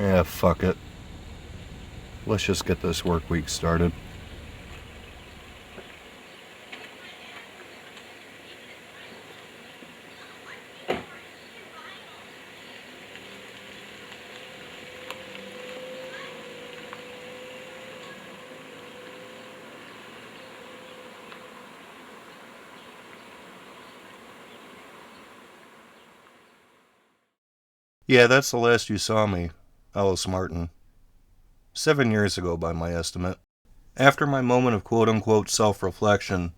Yeah, fuck it. Let's just get this work week started. Yeah, that's the last you saw me, Ellis Martin. 7 years ago, by my estimate. After my moment of quote-unquote self-reflection,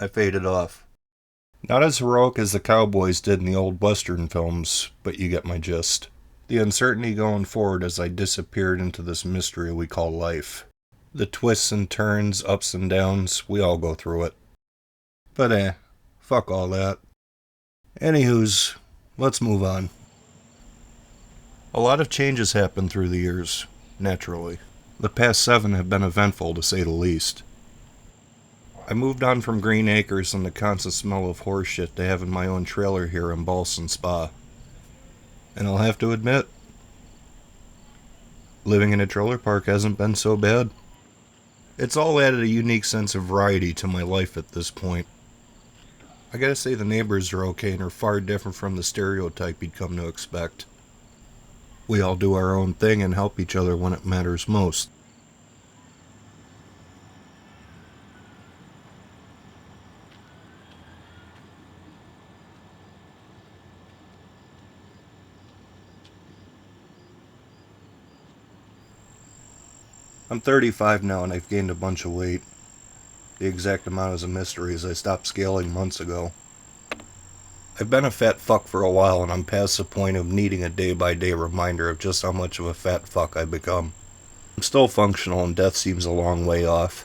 I faded off. Not as heroic as the cowboys did in the old Western films, but you get my gist. The uncertainty going forward as I disappeared into this mystery we call life. The twists and turns, ups and downs, we all go through it. But fuck all that. Anywho's, let's move on. A lot of changes happened through the years, naturally. The past 7 have been eventful, to say the least. I moved on from green acres and the constant smell of horse shit to having my own trailer here in Ballston Spa. And I'll have to admit, living in a trailer park hasn't been so bad. It's all added a unique sense of variety to my life at this point. I gotta say the neighbors are okay and are far different from the stereotype you'd come to expect. We all do our own thing and help each other when it matters most. I'm 35 now and I've gained a bunch of weight. The exact amount is a mystery as I stopped scaling months ago. I've been a fat fuck for a while and I'm past the point of needing a day-by-day reminder of just how much of a fat fuck I've become. I'm still functional and death seems a long way off.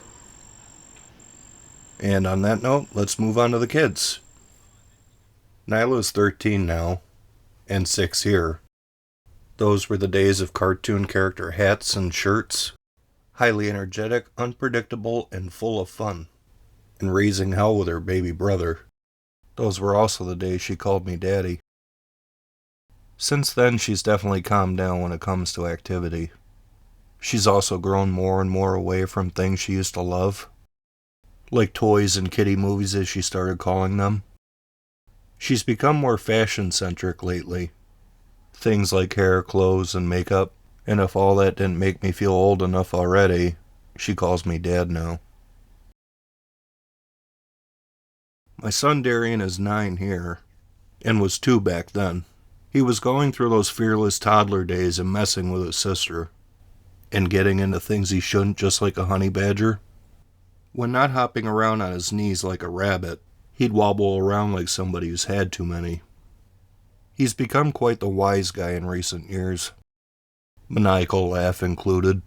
And on that note, let's move on to the kids. Nyla's 13 now, and 6 here. Those were the days of cartoon character hats and shirts. Highly energetic, unpredictable, and full of fun. And raising hell with her baby brother. Those were also the days she called me daddy. Since then, she's definitely calmed down when it comes to activity. She's also grown more and more away from things she used to love. Like toys and kiddie movies as she started calling them. She's become more fashion-centric lately. Things like hair, clothes, and makeup. And if all that didn't make me feel old enough already, she calls me dad now. My son Darian is 9 here, and was 2 back then. He was going through those fearless toddler days and messing with his sister, and getting into things he shouldn't, just like a honey badger. When not hopping around on his knees like a rabbit, he'd wobble around like somebody who's had too many. He's become quite the wise guy in recent years, maniacal laugh included.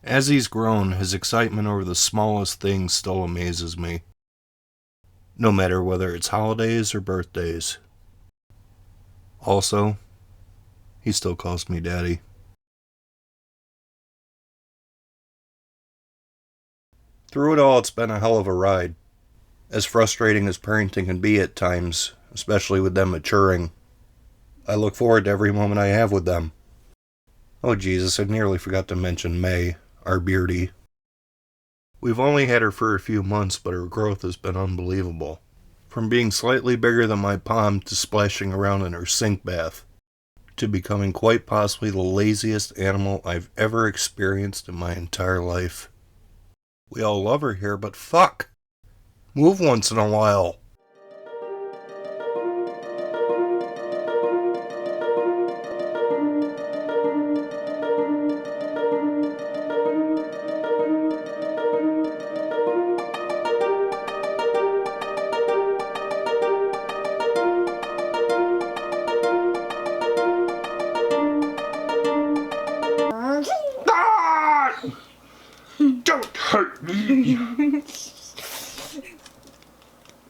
As he's grown, his excitement over the smallest things still amazes me. No matter whether it's holidays or birthdays. Also, he still calls me daddy. Through it all, it's been a hell of a ride. As frustrating as parenting can be at times, especially with them maturing, I look forward to every moment I have with them. Oh Jesus, I nearly forgot to mention May, our beardie. We've only had her for a few months, but her growth has been unbelievable. From being slightly bigger than my palm to splashing around in her sink bath, to becoming quite possibly the laziest animal I've ever experienced in my entire life. We all love her here, but fuck! Move once in a while. Don't hurt me!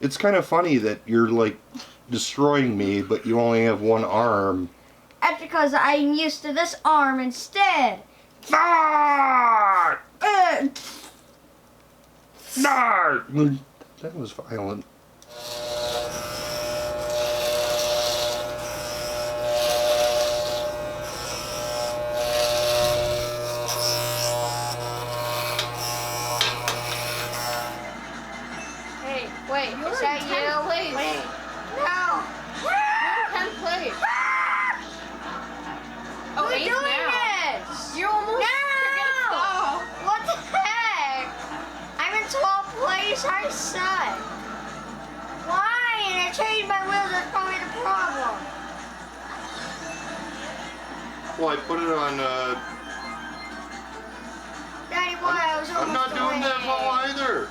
It's kind of funny that you're, like, destroying me, but you only have one arm. That's because I'm used to this arm instead. Ah! Ah! That was violent. Wait, You're is that in you? 10th place. Wait, no. You're in 10th place. Oh, We're 8th doing now. this. You're almost. No! You're gonna stop. What the heck? I'm in 12th place. I suck. Why? And I changed my wheels. That's probably the problem. Well, I put it on, Daddy, why? I was almost I'm not doing that well either.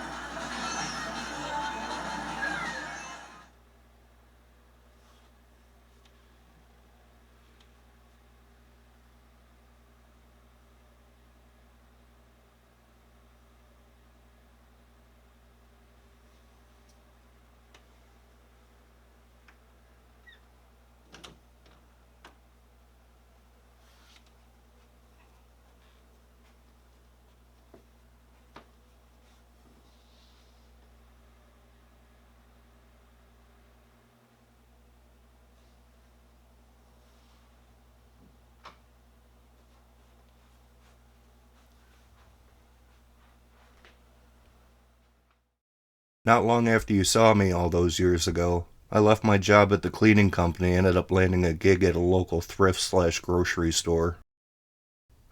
Not long after you saw me all those years ago, I left my job at the cleaning company and ended up landing a gig at a local thrift/grocery store.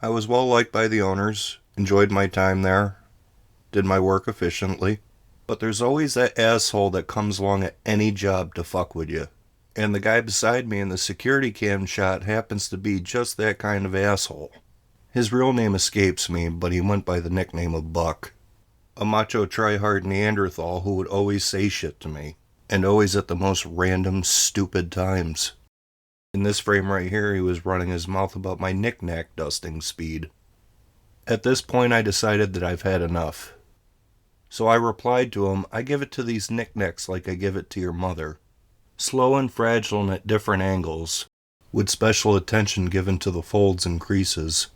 I was well liked by the owners, enjoyed my time there, did my work efficiently, but there's always that asshole that comes along at any job to fuck with you. And the guy beside me in the security cam shot happens to be just that kind of asshole. His real name escapes me, but he went by the nickname of Buck. A macho try-hard Neanderthal who would always say shit to me, and always at the most random, stupid times. In this frame right here, he was running his mouth about my knick-knack dusting speed. At this point, I decided that I've had enough. So I replied to him, I give it to these knickknacks like I give it to your mother. Slow and fragile and at different angles, with special attention given to the folds and creases.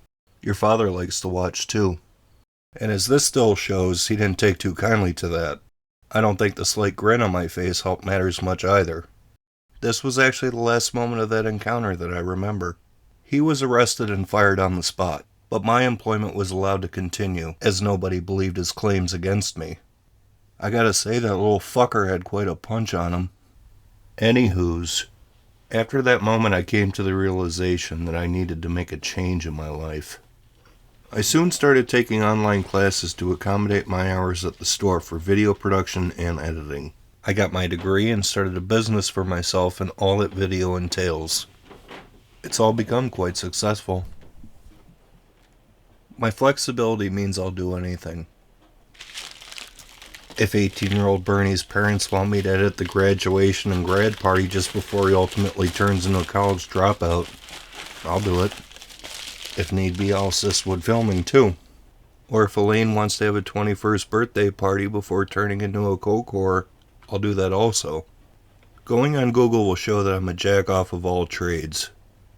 Your father likes to watch too. And as this still shows, he didn't take too kindly to that. I don't think the slight grin on my face helped matters much either. This was actually the last moment of that encounter that I remember. He was arrested and fired on the spot, but my employment was allowed to continue, as nobody believed his claims against me. I gotta say, that little fucker had quite a punch on him. Anywho's, after that moment I came to the realization that I needed to make a change in my life. I soon started taking online classes to accommodate my hours at the store for video production and editing. I got my degree and started a business for myself and all that video entails. It's all become quite successful. My flexibility means I'll do anything. If 18-year-old Bernie's parents want me to edit the graduation and grad party just before he ultimately turns into a college dropout, I'll do it. If need be, I'll assist with filming too. Or if Elaine wants to have a 21st birthday party before turning into a coke whore, I'll do that also. Going on Google will show that I'm a jack-off of all trades,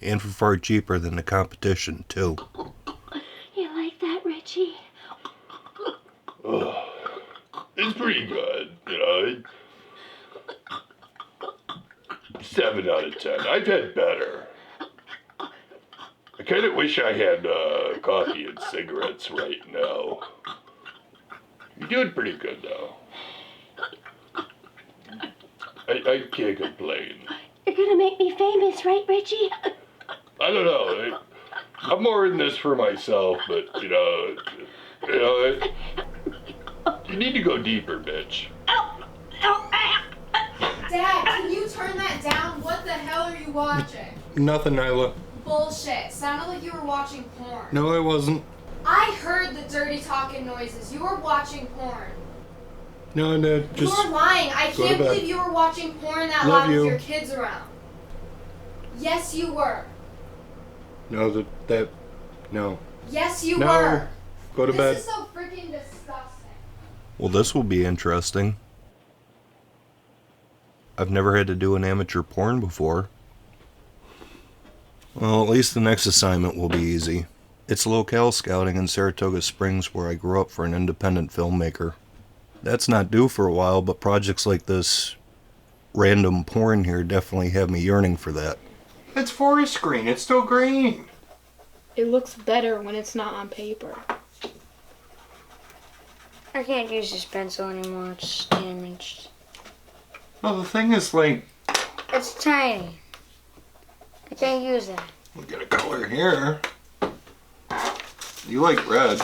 and for far cheaper than the competition too. You like that, Richie? It's pretty good, you know. 7 out of 10. I've had better. I kind of wish I had coffee and cigarettes right now. You're doing pretty good, though. I can't complain. You're gonna make me famous, right, Richie? I don't know. I'm more in this for myself, but, you know, you need to go deeper, bitch. Dad, can you turn that down? What the hell are you watching? Nothing, Nyla. Bullshit. Sounded like you were watching porn. No, I wasn't. I heard the dirty talking noises. You were watching porn. No, just... You're lying. I go to can't bed. believe you were watching porn that Love loud you. with your kids around. Yes, you were. No, no. Yes, you No. were. Go to bed. This is so freaking disgusting. Well, this will be interesting. I've never had to do an amateur porn before. Well, at least the next assignment will be easy. It's locale scouting in Saratoga Springs, where I grew up, for an independent filmmaker. That's not due for a while, but projects like this random porn here definitely have me yearning for that. It's forest green. It's still green. It looks better when it's not on paper. I can't use this pencil anymore. It's damaged. Well, the thing is, like... It's tiny. I can't use it. We got a color here. You like red.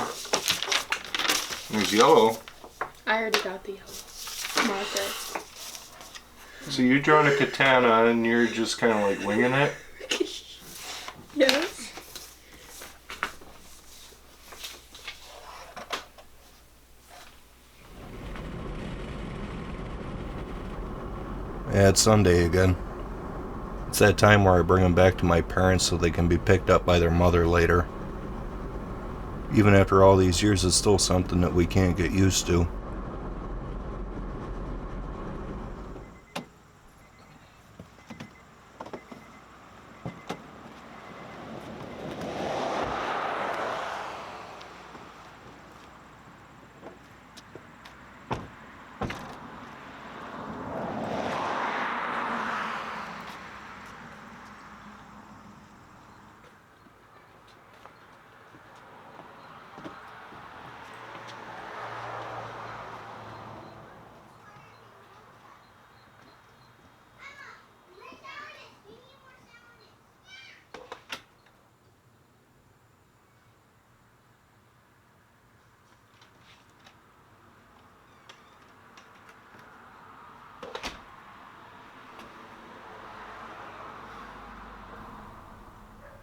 There's yellow. I already got the yellow marker. So you're drawing a katana and you're just kind of like winging it? Yes. Yeah, it's Sunday again. It's that time where I bring them back to my parents so they can be picked up by their mother later. Even after all these years, it's still something that we can't get used to.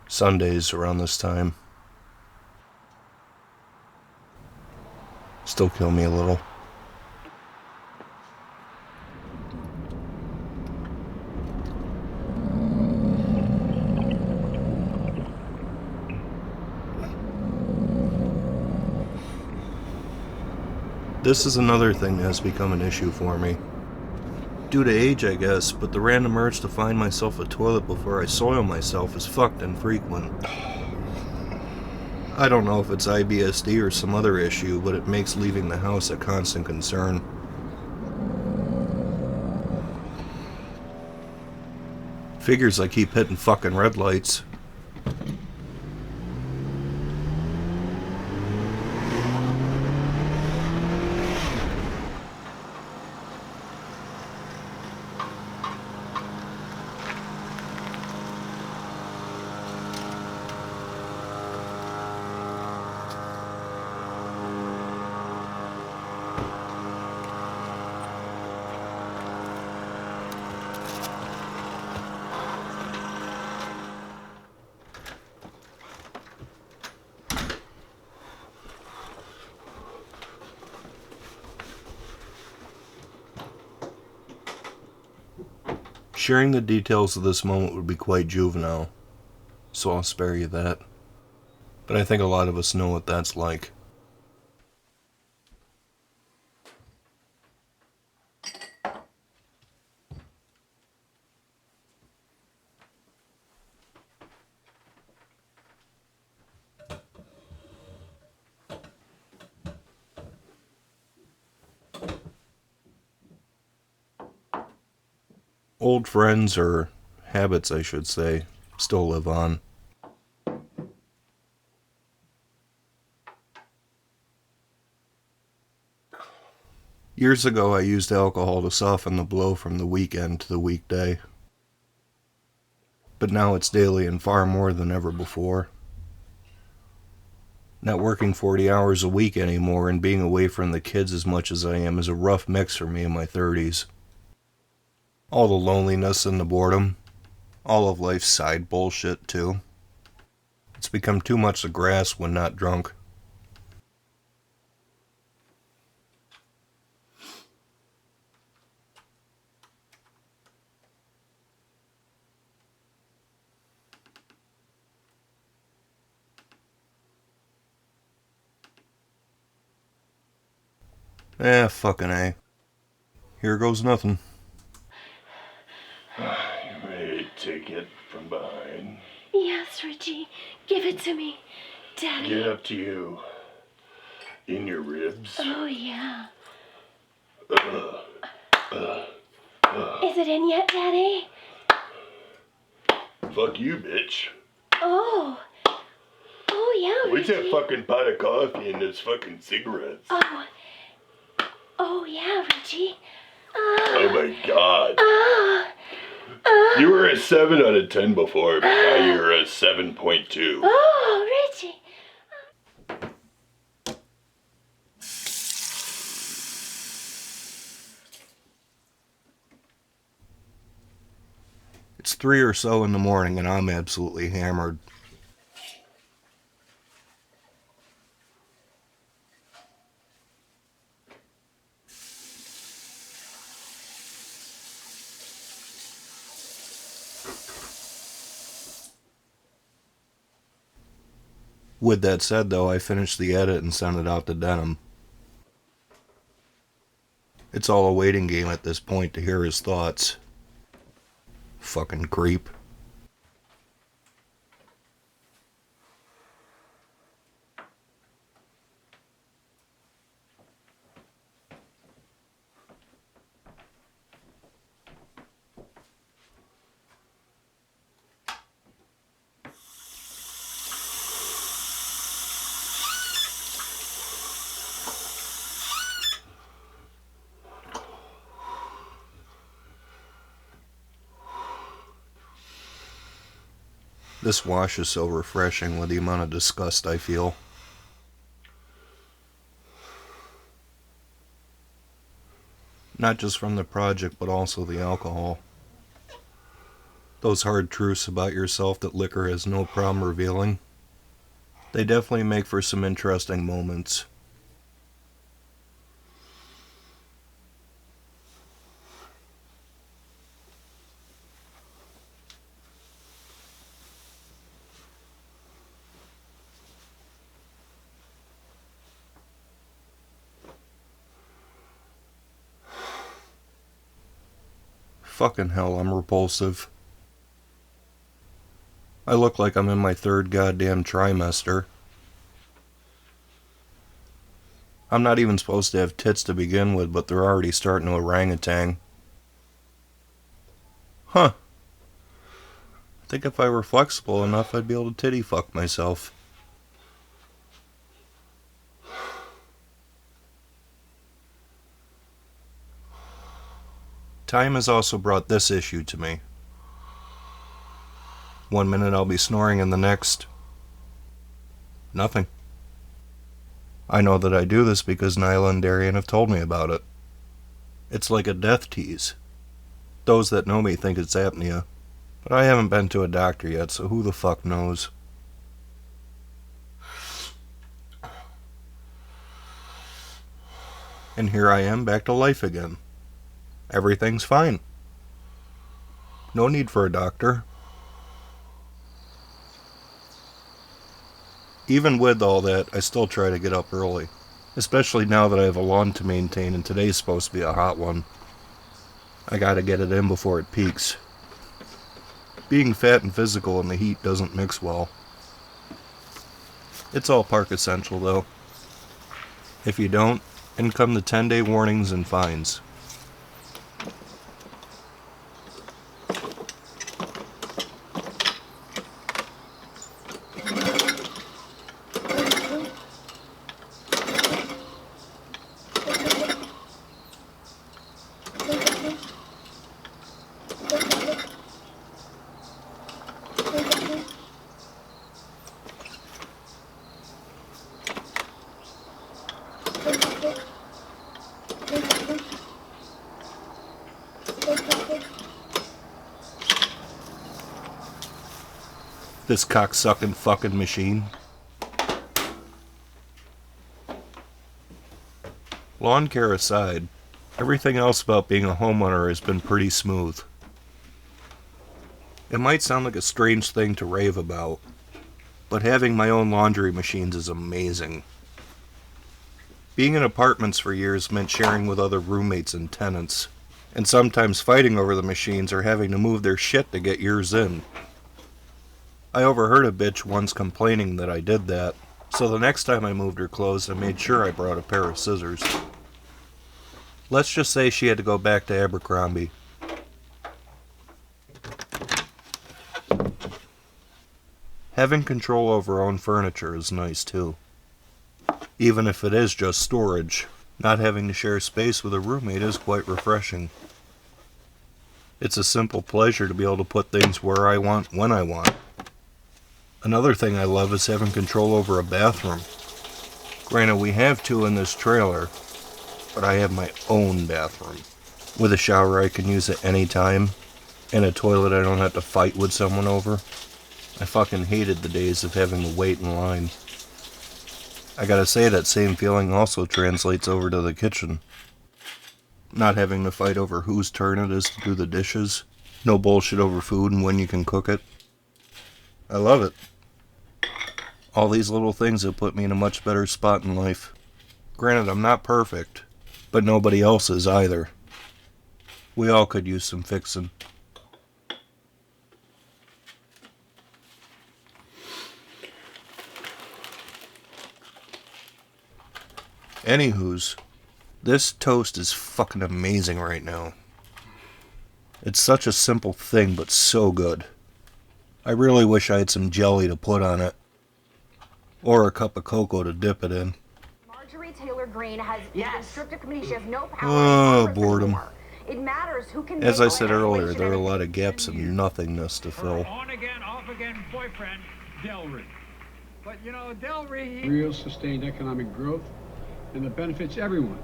Sundays around this time still kill me a little. This is another thing that has become an issue for me. Due to age, I guess, but the random urge to find myself a toilet before I soil myself is fucked infrequent. I don't know if it's IBSD or some other issue, but it makes leaving the house a constant concern. Figures I keep hitting fucking red lights. Sharing the details of this moment would be quite juvenile, so I'll spare you that. But I think a lot of us know what that's like. Old friends, or habits I should say, still live on. Years ago I used alcohol to soften the blow from the weekend to the weekday. But now it's daily and far more than ever before. Not working 40 hours a week anymore and being away from the kids as much as I am is a rough mix for me in my 30s. All the loneliness and the boredom. All of life's side bullshit, too. It's become too much to grasp when not drunk. Fucking A. Here goes nothing. You may take it from behind. Yes, Richie. Give it to me. Daddy. Get up to you. In your ribs. Oh, yeah. Is it in yet, Daddy? Fuck you, bitch. Oh. Oh, yeah, Where's Richie. that fucking pot of coffee and those fucking cigarettes? Oh. Oh, yeah, Richie. Oh my my god. You were a 7 out of 10 before, but now you're a 7.2. Oh, Richie. It's 3 or so in the morning and I'm absolutely hammered. With that said, though, I finished the edit and sent it out to Denham. It's all a waiting game at this point to hear his thoughts. Fucking creep. This wash is so refreshing with the amount of disgust I feel. Not just from the project, but also the alcohol. Those hard truths about yourself that liquor has no problem revealing. They definitely make for some interesting moments. Fucking hell, I'm repulsive. I look like I'm in my 3rd goddamn trimester. I'm not even supposed to have tits to begin with, but they're already starting to orangutan. Huh. I think if I were flexible enough, I'd be able to titty fuck myself. Time has also brought this issue to me. One minute I'll be snoring and the next, nothing. I know that I do this because Nyla and Darian have told me about it. It's like a death tease. Those that know me think it's apnea, but I haven't been to a doctor yet, so who the fuck knows? And here I am, back to life again. Everything's fine. No need for a doctor. Even with all that, I still try to get up early. Especially now that I have a lawn to maintain and today's supposed to be a hot one. I gotta get it in before it peaks. Being fat and physical in the heat doesn't mix well. It's all park essential though. If you don't, in come the 10-day warnings and fines. This cocksucking fucking machine. Lawn care aside, everything else about being a homeowner has been pretty smooth. It might sound like a strange thing to rave about, but having my own laundry machines is amazing. Being in apartments for years meant sharing with other roommates and tenants, and sometimes fighting over the machines or having to move their shit to get yours in. I overheard a bitch once complaining that I did that, so the next time I moved her clothes I made sure I brought a pair of scissors. Let's just say she had to go back to Abercrombie. Having control over our own furniture is nice too. Even if it is just storage, not having to share space with a roommate is quite refreshing. It's a simple pleasure to be able to put things where I want, when I want. Another thing I love is having control over a bathroom. Granted, we have two in this trailer, but I have my own bathroom. With a shower I can use at any time, and a toilet I don't have to fight with someone over. I fucking hated the days of having to wait in line. I gotta say, that same feeling also translates over to the kitchen. Not having to fight over whose turn it is to do the dishes. No bullshit over food and when you can cook it. I love it. All these little things have put me in a much better spot in life. Granted, I'm not perfect, but nobody else is either. We all could use some fixing. Anywho's, this toast is fucking amazing right now. It's such a simple thing, but so good. I really wish I had some jelly to put on it. Or a cup of cocoa to dip it in. Marjorie Taylor Greene has been stripped of committee. She has no power. Oh, boredom. It matters who can. As I said earlier, there are a lot of gaps and nothingness to fill. On again, off again boyfriend, Delry. But you know, Delry... Real sustained economic growth, and that benefits everyone,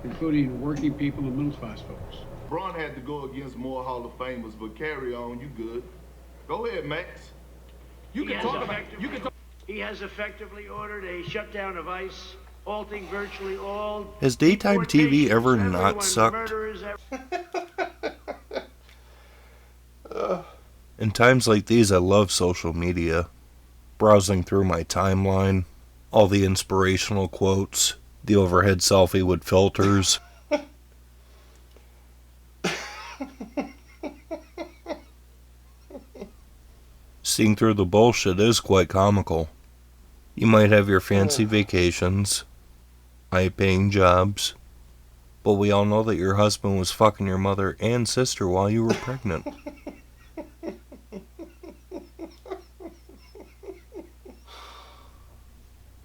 including working people and middle-class folks. Braun had to go against more Hall of Famers, but carry on, you good. Go ahead, Max. You can talk about... He has effectively ordered a shutdown of ICE, halting virtually all... Has daytime TV ever not sucked? In times like these, I love social media. Browsing through my timeline, all the inspirational quotes, the overhead selfie with filters. Seeing through the bullshit is quite comical. You might have your fancy vacations, high-paying jobs, but we all know that your husband was fucking your mother and sister while you were pregnant.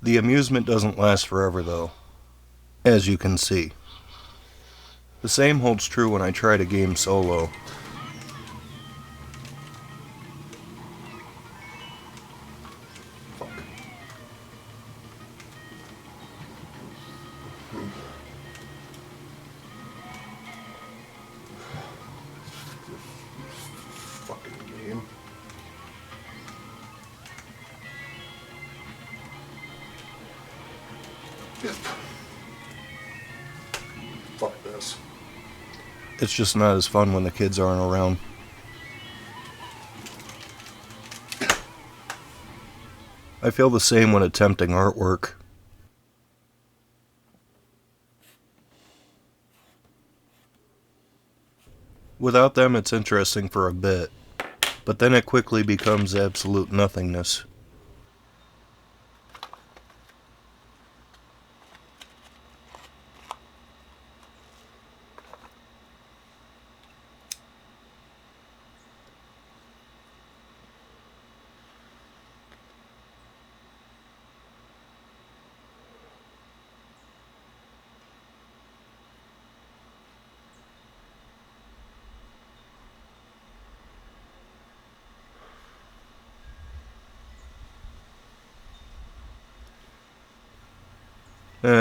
The amusement doesn't last forever, though, as you can see. The same holds true when I try to game solo. Fuck this. It's just not as fun when the kids aren't around. I feel the same when attempting artwork. Without them, it's interesting for a bit, but then it quickly becomes absolute nothingness.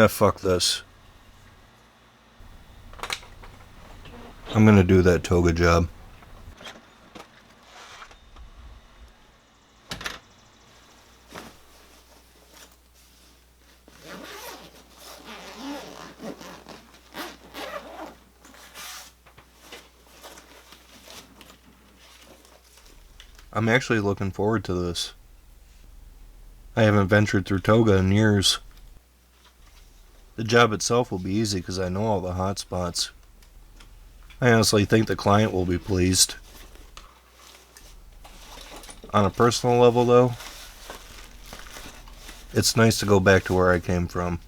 Fuck this. I'm gonna do that Toga job. I'm actually looking forward to this. I haven't ventured through Toga in years. The job itself will be easy because I know all the hot spots. I honestly think the client will be pleased. On a personal level, though, it's nice to go back to where I came from.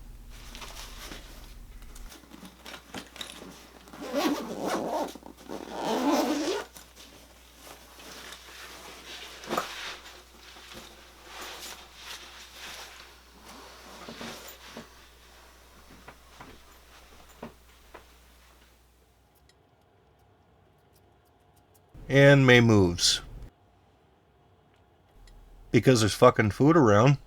And May moves. Because there's fucking food around.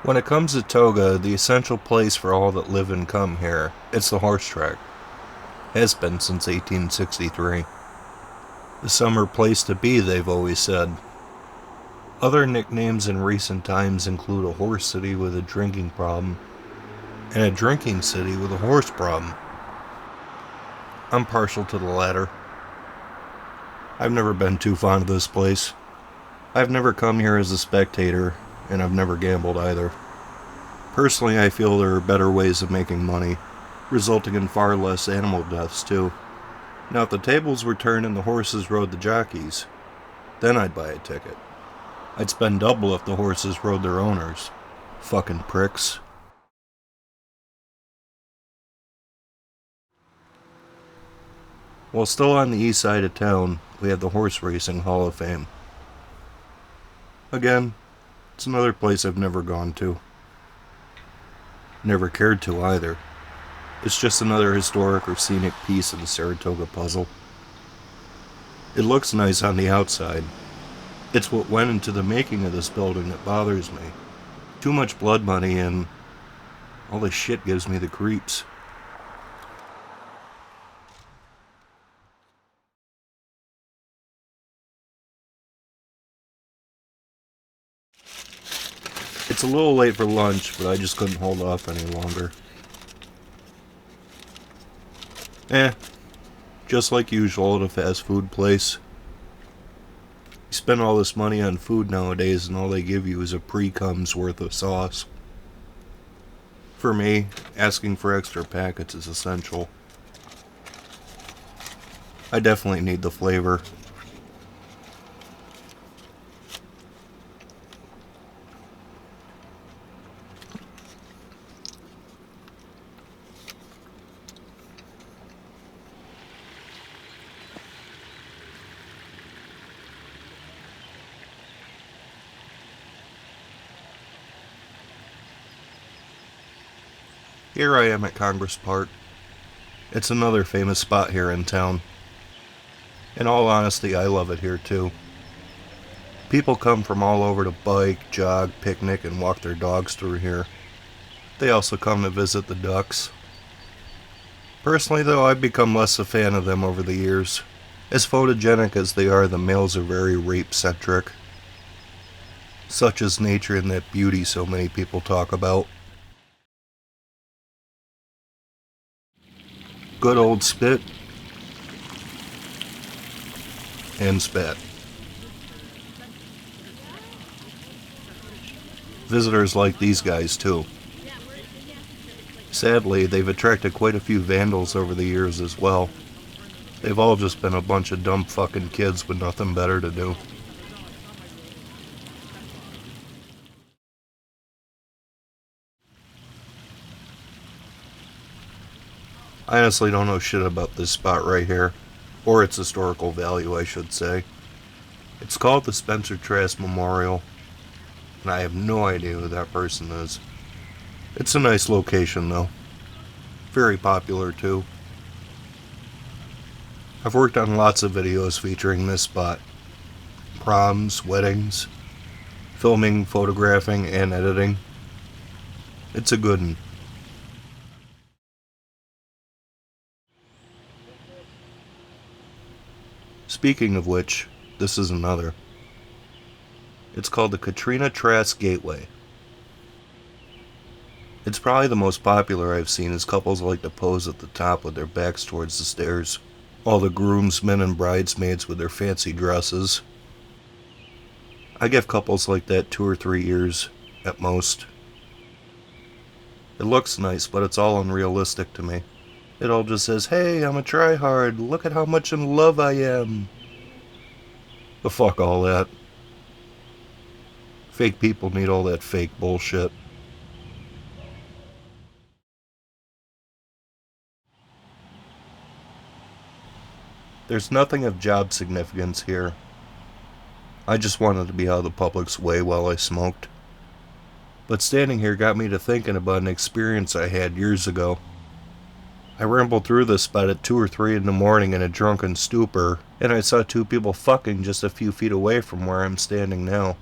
When it comes to Toga, the essential place for all that live and come here, it's the horse track. Has been since 1863. The summer place to be, they've always said. Other nicknames in recent times include a horse city with a drinking problem, and a drinking city with a horse problem. I'm partial to the latter. I've never been too fond of this place. I've never come here as a spectator, and I've never gambled either. Personally, I feel there are better ways of making money, resulting in far less animal deaths too. Now if the tables were turned and the horses rode the jockeys, then I'd buy a ticket. I'd spend double if the horses rode their owners. Fucking pricks. While still on the east side of town, we have the Horse Racing Hall of Fame. Again, it's another place I've never gone to. Never cared to either. It's just another historic or scenic piece of the Saratoga puzzle. It looks nice on the outside. It's what went into the making of this building that bothers me. Too much blood money and all this shit gives me the creeps. It's a little late for lunch, but I just couldn't hold off any longer. Just like usual at a fast food place. You spend all this money on food nowadays and all they give you is a pre-cum's worth of sauce. For me, asking for extra packets is essential. I definitely need the flavor. Here I am at Congress Park. It's another famous spot here in town. In all honesty, I love it here too. People come from all over to bike, jog, picnic, and walk their dogs through here. They also come to visit the ducks. Personally though, I've become less a fan of them over the years. As photogenic as they are, the males are very rape-centric. Such is nature and that beauty so many people talk about. Good old spit and spat. Visitors like these guys too. Sadly, they've attracted quite a few vandals over the years as well. They've all just been a bunch of dumb fucking kids with nothing better to do. I honestly don't know shit about this spot right here, or its historical value, I should say. It's called the Spencer Trask Memorial, and I have no idea who that person is. It's a nice location though. Very popular too. I've worked on lots of videos featuring this spot. Proms, weddings, filming, photographing, and editing. It's a good one. Speaking of which, this is another. It's called the Katrina Trask Gateway. It's probably the most popular I've seen, as couples like to pose at the top with their backs towards the stairs. All the groomsmen and bridesmaids with their fancy dresses. I give couples like that 2 or 3 years, at most. It looks nice, but it's all unrealistic to me. It all just says, hey, I'm a tryhard, look at how much in love I am. But fuck all that. Fake people need all that fake bullshit. There's nothing of job significance here. I just wanted to be out of the public's way while I smoked. But standing here got me to thinking about an experience I had years ago. I rambled through this spot at 2 or 3 in the morning in a drunken stupor, and I saw 2 people fucking just a few feet away from where I'm standing now.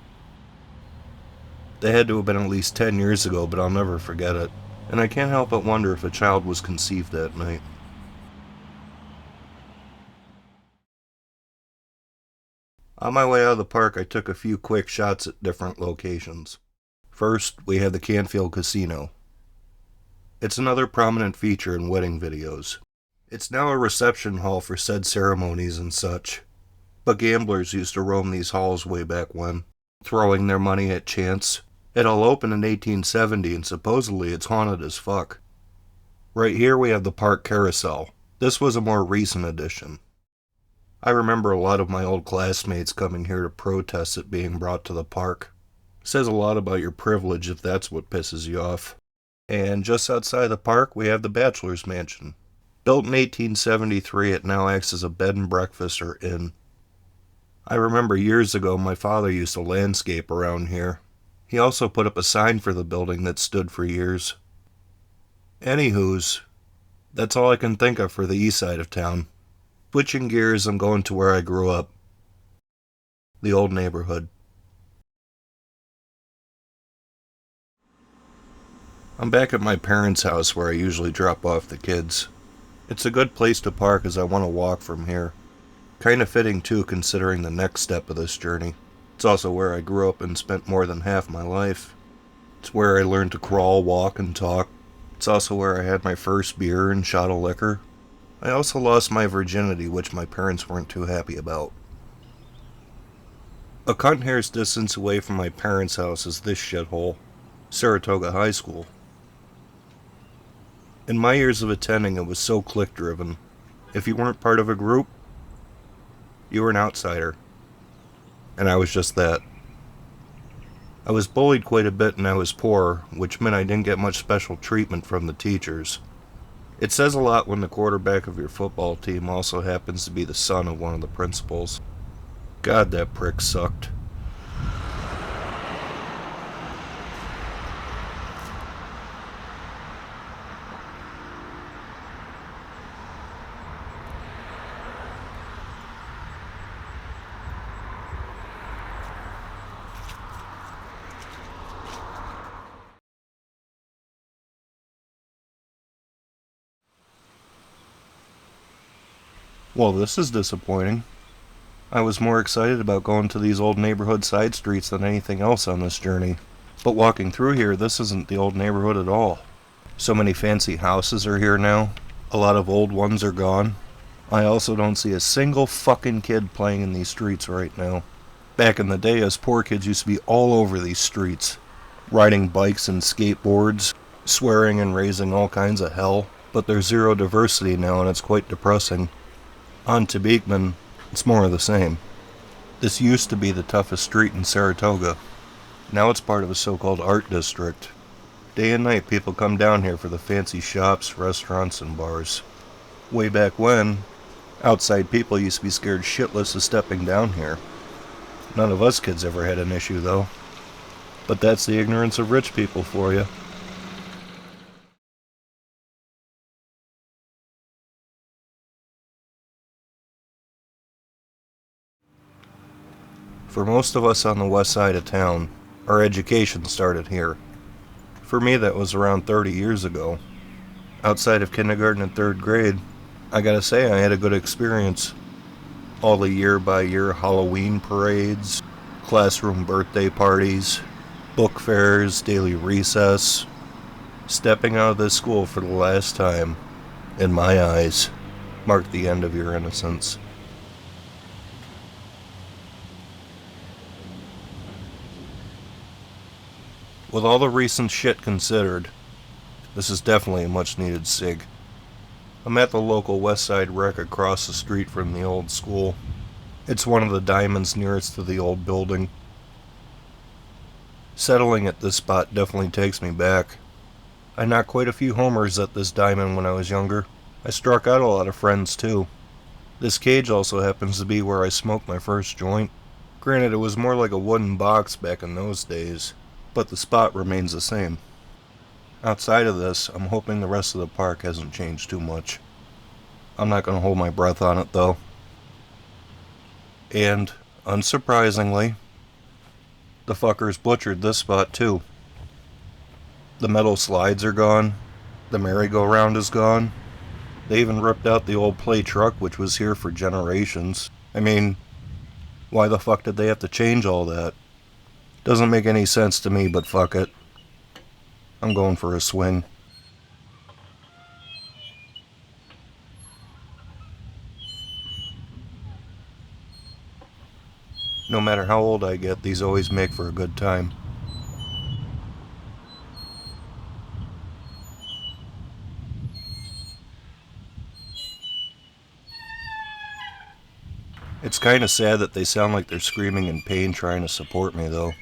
They had to have been at least 10 years ago, but I'll never forget it. And I can't help but wonder if a child was conceived that night. On my way out of the park, I took a few quick shots at different locations. First, we had the Canfield Casino. It's another prominent feature in wedding videos. It's now a reception hall for said ceremonies and such. But gamblers used to roam these halls way back when, throwing their money at chance. It all opened in 1870 and supposedly it's haunted as fuck. Right here we have the Park Carousel. This was a more recent addition. I remember a lot of my old classmates coming here to protest it being brought to the park. Says a lot about your privilege if that's what pisses you off. And just outside the park we have the Bachelor's Mansion. Built in 1873, it now acts as a bed and breakfast or inn. I remember years ago my father used to landscape around here. He also put up a sign for the building that stood for years. Anywho's, that's all I can think of for the east side of town. Switching gears, I'm going to where I grew up. The old neighborhood. I'm back at my parents' house where I usually drop off the kids. It's a good place to park as I want to walk from here. Kinda fitting too, considering the next step of this journey. It's also where I grew up and spent more than half my life. It's where I learned to crawl, walk, and talk. It's also where I had my first beer and shot of liquor. I also lost my virginity, which my parents weren't too happy about. A cunt hair's distance away from my parents' house is this shithole, Saratoga High School. In my years of attending, it was so clique-driven. If you weren't part of a group, you were an outsider. And I was just that. I was bullied quite a bit and I was poor, which meant I didn't get much special treatment from the teachers. It says a lot when the quarterback of your football team also happens to be the son of one of the principals. God, that prick sucked. Well, this is disappointing. I was more excited about going to these old neighborhood side streets than anything else on this journey. But walking through here, this isn't the old neighborhood at all. So many fancy houses are here now. A lot of old ones are gone. I also don't see a single fucking kid playing in these streets right now. Back in the day, us poor kids used to be all over these streets, riding bikes and skateboards, swearing and raising all kinds of hell. But there's zero diversity now and it's quite depressing. On to Beekman, it's more of the same. This used to be the toughest street in Saratoga. Now it's part of a so-called art district. Day and night people come down here for the fancy shops, restaurants, and bars. Way back when, outside people used to be scared shitless of stepping down here. None of us kids ever had an issue though. But that's the ignorance of rich people for you. For most of us on the west side of town, our education started here. For me, that was around 30 years ago. Outside of kindergarten and 3rd grade, I gotta say I had a good experience. All the year-by-year Halloween parades, classroom birthday parties, book fairs, daily recess. Stepping out of this school for the last time, in my eyes, marked the end of your innocence. With all the recent shit considered, this is definitely a much-needed sig. I'm at the local Westside Rec across the street from the old school. It's one of the diamonds nearest to the old building. Settling at this spot definitely takes me back. I knocked quite a few homers at this diamond when I was younger. I struck out a lot of friends too. This cage also happens to be where I smoked my first joint. Granted, it was more like a wooden box back in those days, but the spot remains the same. Outside of this, I'm hoping the rest of the park hasn't changed too much. I'm not going to hold my breath on it though. And, unsurprisingly, the fuckers butchered this spot too. The metal slides are gone. The merry-go-round is gone. They even ripped out the old play truck which was here for generations. I mean, why the fuck did they have to change all that? Doesn't make any sense to me, but fuck it. I'm going for a swing. No matter how old I get, these always make for a good time. It's kinda sad that they sound like they're screaming in pain trying to support me, though.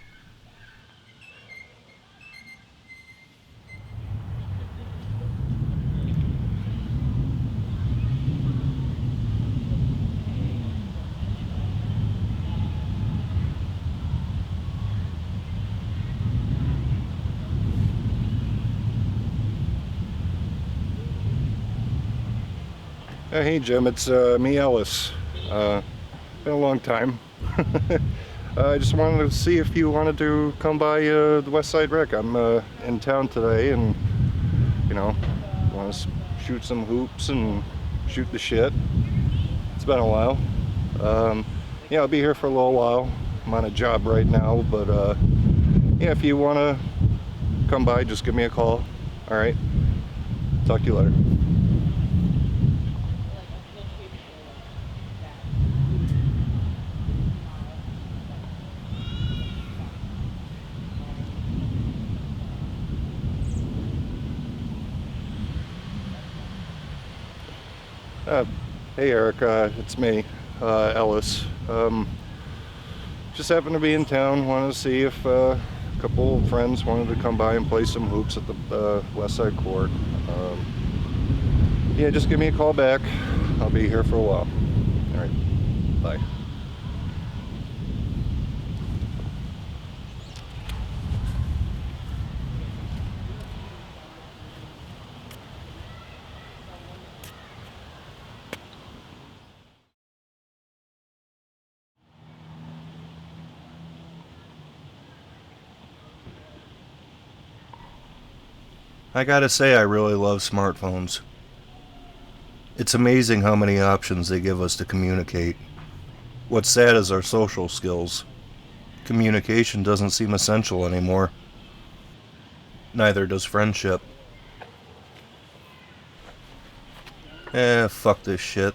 Hey Jim, it's me, Ellis. Been a long time. I just wanted to see if you wanted to come by the Westside Rec. I'm in town today and, you know, want to shoot some hoops and shoot the shit. It's been a while. Yeah, I'll be here for a little while. I'm on a job right now, but yeah, if you want to come by, just give me a call. Alright, talk to you later. Hey Eric, it's me, Ellis. Just happened to be in town, wanted to see if a couple of friends wanted to come by and play some hoops at the Westside Court. Yeah, just give me a call back. I'll be here for a while. Alright, bye. I gotta say, I really love smartphones. It's amazing how many options they give us to communicate. What's sad is our social skills. Communication doesn't seem essential anymore. Neither does friendship. Fuck this shit.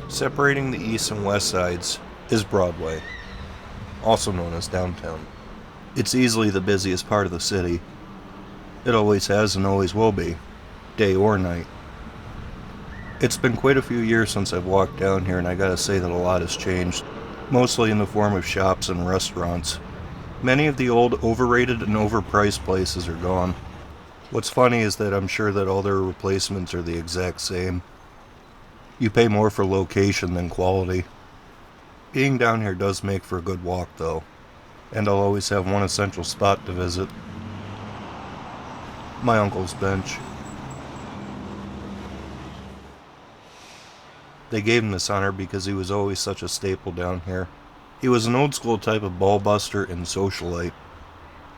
Separating the east and west sides is Broadway, also known as downtown. It's easily the busiest part of the city. It always has and always will be, day or night. It's been quite a few years since I've walked down here, and I gotta say that a lot has changed, mostly in the form of shops and restaurants. Many of the old overrated and overpriced places are gone. What's funny is that I'm sure that all their replacements are the exact same. You pay more for location than quality. Being down here does make for a good walk though, and I'll always have one essential spot to visit. My uncle's bench. They gave him this honor because he was always such a staple down here. He was an old school type of ball buster and socialite.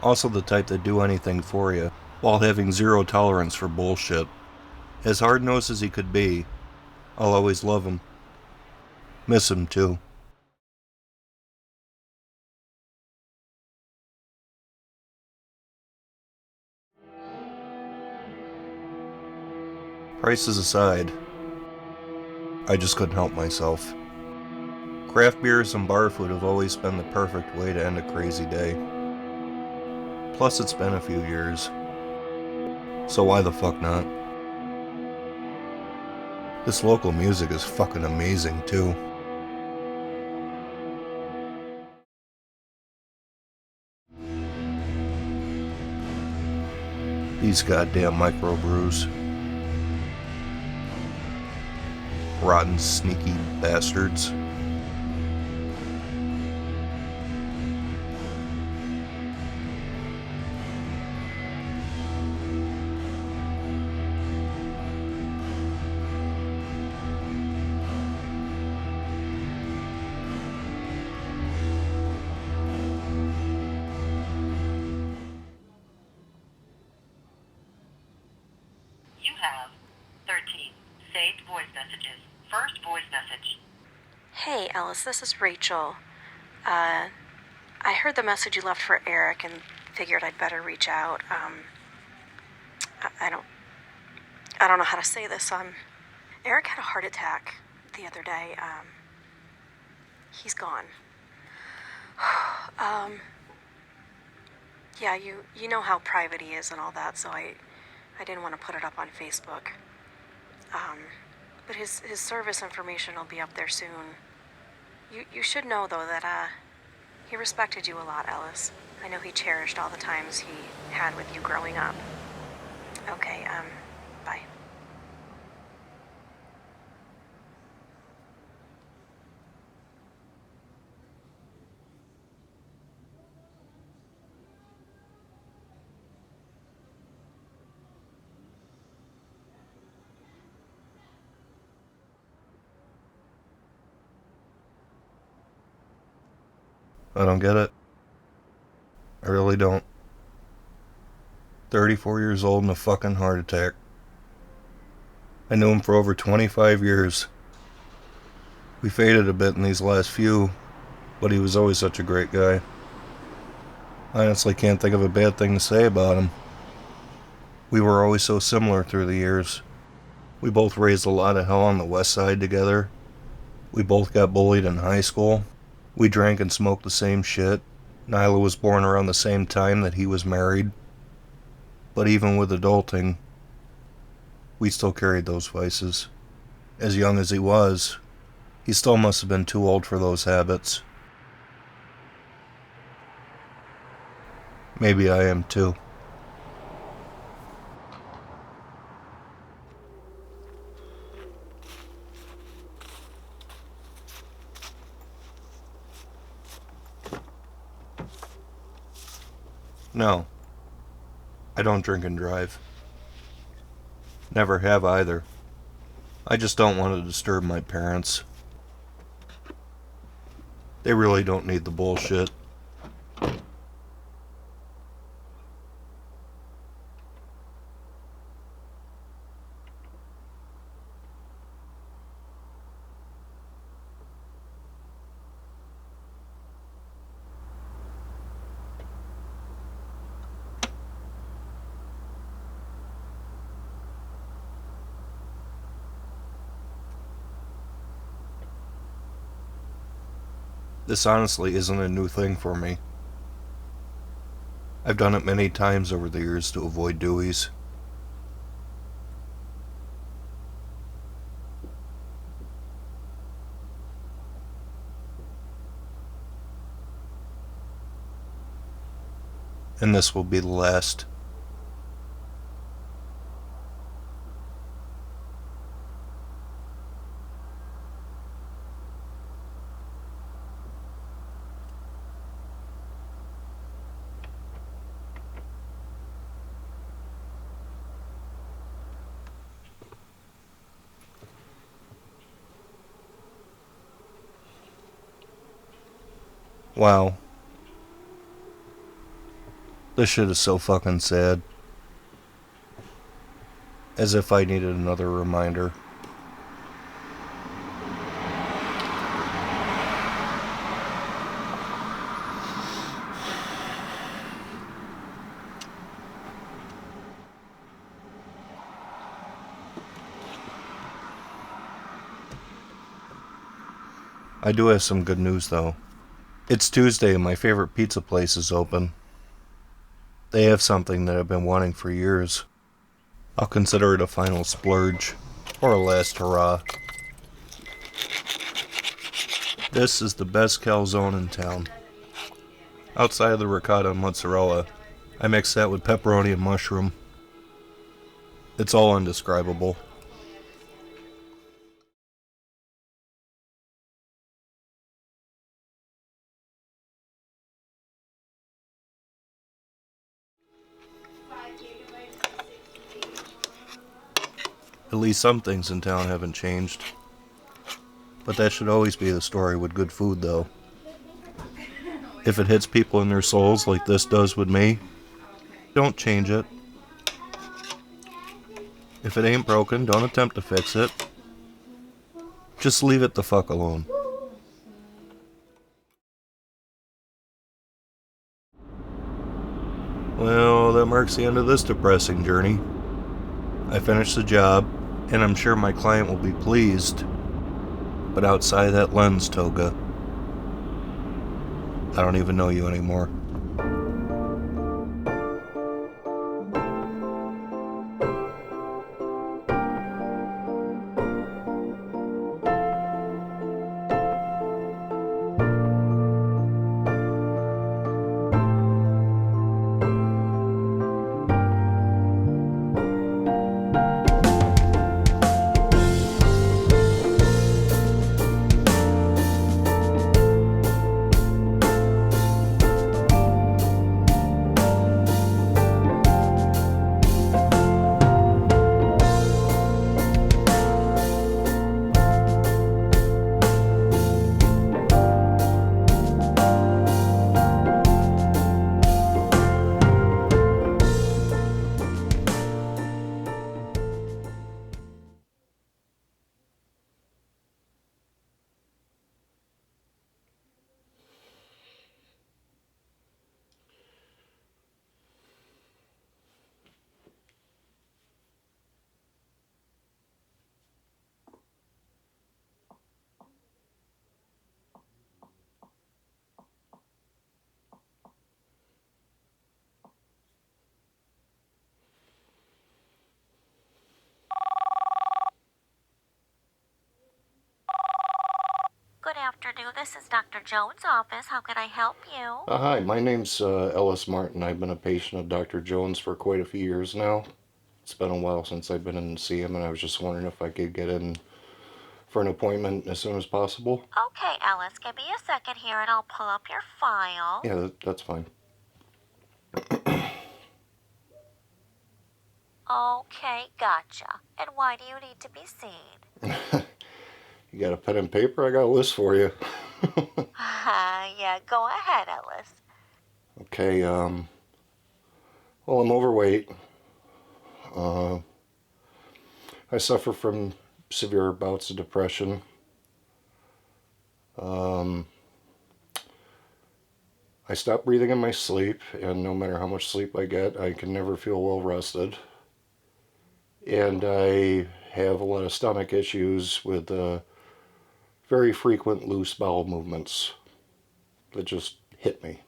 Also the type that'd do anything for you, while having zero tolerance for bullshit. As hard-nosed as he could be, I'll always love him. Miss him too. Prices aside, I just couldn't help myself. Craft beers and bar food have always been the perfect way to end a crazy day. Plus it's been a few years, so why the fuck not? This local music is fucking amazing too. These goddamn microbrews. Rotten, sneaky bastards. You have 13 saved voice messages. First voice message. Hey, Ellis, this is Rachel. I heard the message you left for Eric and figured I'd better reach out. I don't know how to say this. Eric had a heart attack the other day. He's gone. Yeah, you know how private he is and all that, so I didn't want to put it up on Facebook. But his service information will be up there soon. You should know, though, that he respected you a lot, Ellis. I know he cherished all the times he had with you growing up. Okay, bye. I don't get it. I really don't. 34 years old and a fucking heart attack. I knew him for over 25 years. We faded a bit in these last few, but he was always such a great guy. I honestly can't think of a bad thing to say about him. We were always so similar through the years. We both raised a lot of hell on the west side together. We both got bullied in high school. We drank and smoked the same shit. Nyla was born around the same time that he was married. But even with adulting, we still carried those vices. As young as he was, he still must have been too old for those habits. Maybe I am too. No, I don't drink and drive. Never have either. I just don't want to disturb my parents. They really don't need the bullshit. This honestly isn't a new thing for me. I've done it many times over the years to avoid Deweys. And this will be the last. Wow. This shit is so fucking sad. As if I needed another reminder. I do have some good news though. It's Tuesday and my favorite pizza place is open. They have something that I've been wanting for years. I'll consider it a final splurge, or a last hurrah. This is the best calzone in town. Outside of the ricotta and mozzarella, I mix that with pepperoni and mushroom. It's all indescribable. At least some things in town haven't changed. But that should always be the story with good food, though. If it hits people in their souls like this does with me, don't change it. If it ain't broken, don't attempt to fix it. Just leave it the fuck alone. Well, that marks the end of this depressing journey. I finished the job, and I'm sure my client will be pleased. But outside that lens, Toga, I don't even know you anymore. Good afternoon. This is Dr. Jones' office. How can I help you? Hi, my name's Ellis Martin. I've been a patient of Dr. Jones for quite a few years now. It's been a while since I've been in to see him, and I was just wondering if I could get in for an appointment as soon as possible. Okay, Ellis. Give me a second here and I'll pull up your file. Yeah, that's fine. Okay, gotcha. And why do you need to be seen? You got a pen and paper? I got a list for you. Yeah, go ahead, Ellis. Okay, well, I'm overweight. I suffer from severe bouts of depression. I stop breathing in my sleep, and no matter how much sleep I get, I can never feel well rested. And I have a lot of stomach issues with very frequent loose bowel movements. It just hit me.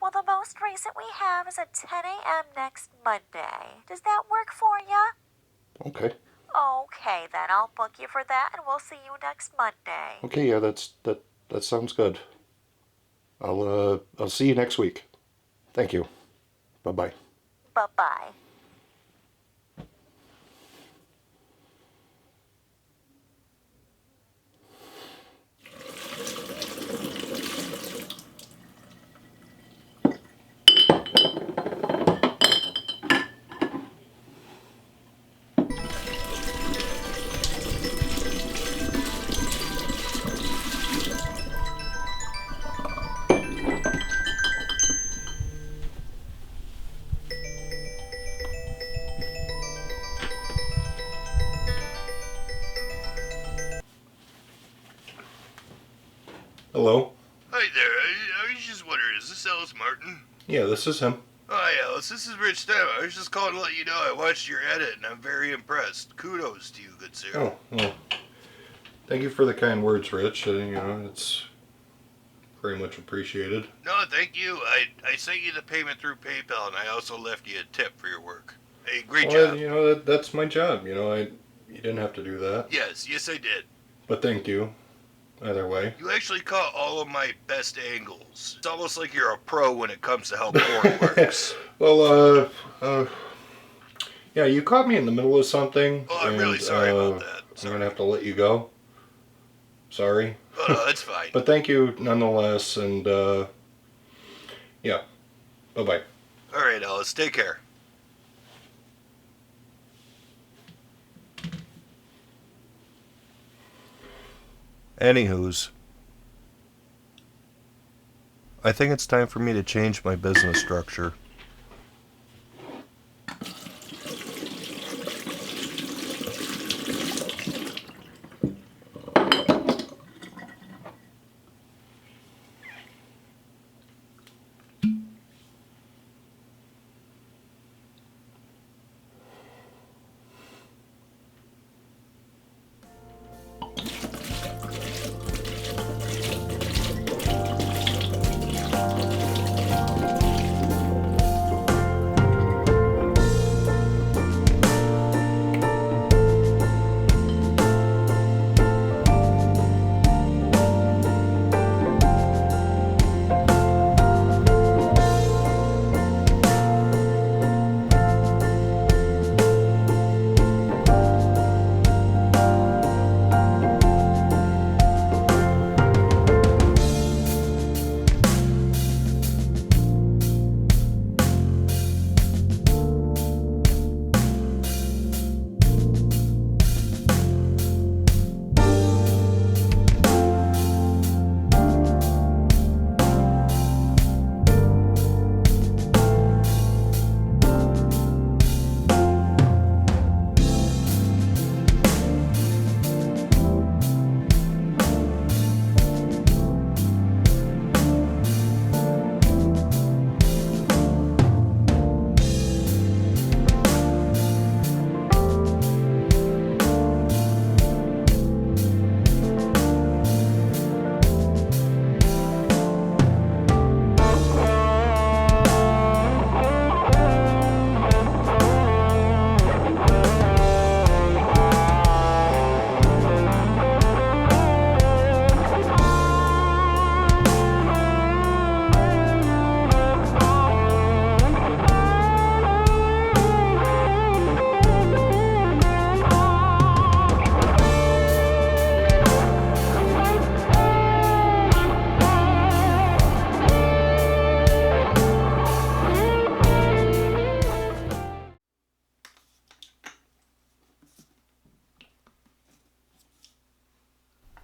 Well, the most recent we have is at 10 a.m. next Monday. Does that work for you? Okay. Okay, then I'll book you for that, and we'll see you next Monday. Okay, yeah, that sounds good. I'll see you next week. Thank you. Bye-bye. Bye-bye. Hello? Hi there. I was just wondering, is this Ellis Martin? Yeah, this is him. Hi, Ellis. This is Rich Stem. I was just calling to let you know I watched your edit, and I'm very impressed. Kudos to you, good sir. Oh, well, thank you for the kind words, Rich. It's very much appreciated. No, thank you. I sent you the payment through PayPal, and I also left you a tip for your work. Hey, great job. That's my job. You didn't have to do that. Yes, I did. But thank you. Either way. You actually caught all of my best angles. It's almost like you're a pro when it comes to how porn works. Well, yeah, you caught me in the middle of something. Oh, I'm really sorry about that. I'm going to have to let you go. Sorry. Oh, no, that's fine. But thank you nonetheless, and, yeah. Bye-bye. All right, Ellis, take care. Anywho's, I think it's time for me to change my business structure.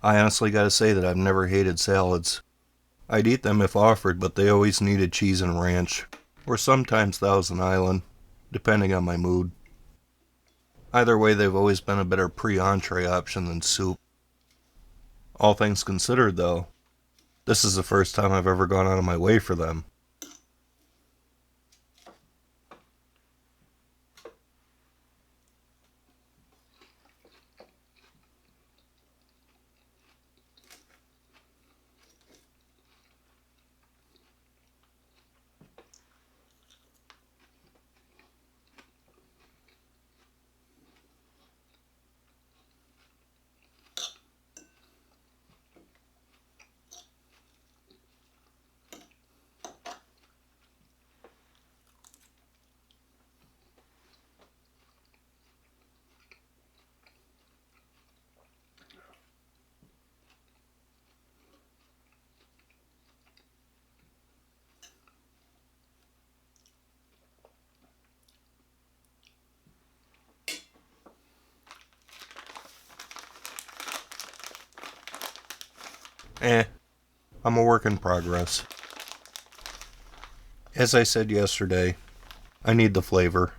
I honestly gotta say that I've never hated salads. I'd eat them if offered, but they always needed cheese and ranch, or sometimes Thousand Island, depending on my mood. Either way, they've always been a better pre-entree option than soup. All things considered, though, this is the first time I've ever gone out of my way for them. I'm a work in progress. As I said yesterday, I need the flavor.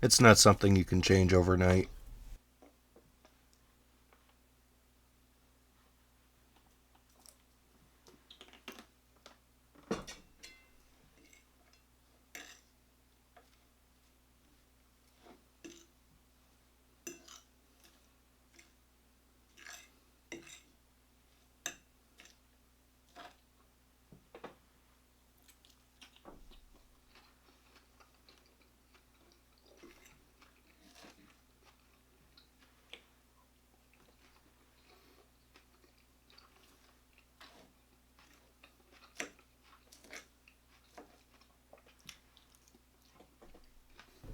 It's not something you can change overnight.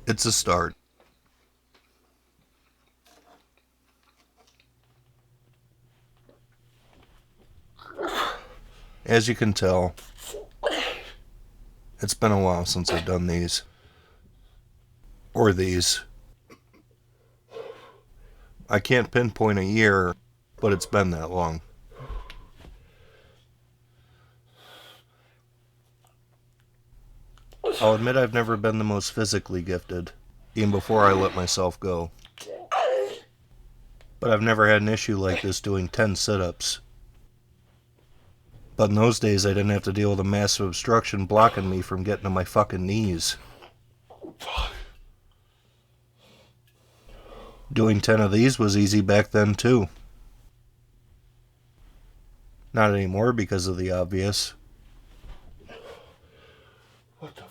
It's a start. As you can tell, it's been a while since I've done these. Or these. I can't pinpoint a year, but it's been that long. I'll admit I've never been the most physically gifted, even before I let myself go. But I've never had an issue like this doing 10 sit-ups. But in those days I didn't have to deal with a massive obstruction blocking me from getting to my fucking knees. Doing 10 of these was easy back then too. Not anymore because of the obvious. What the fuck?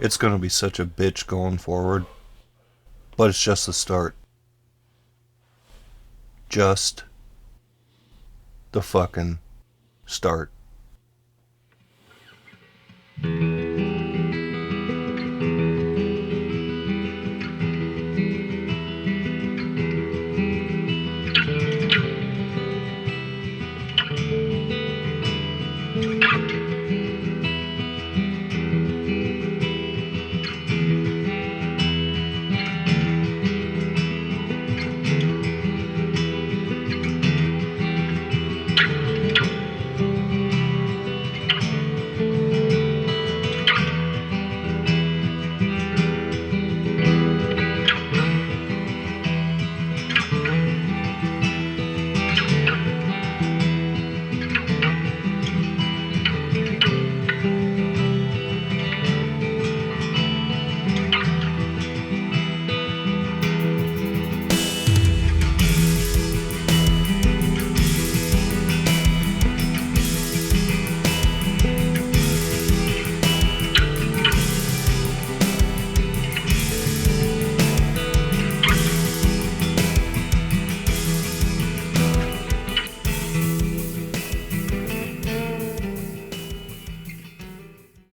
It's gonna be such a bitch going forward. But it's just the start. Just the fucking start.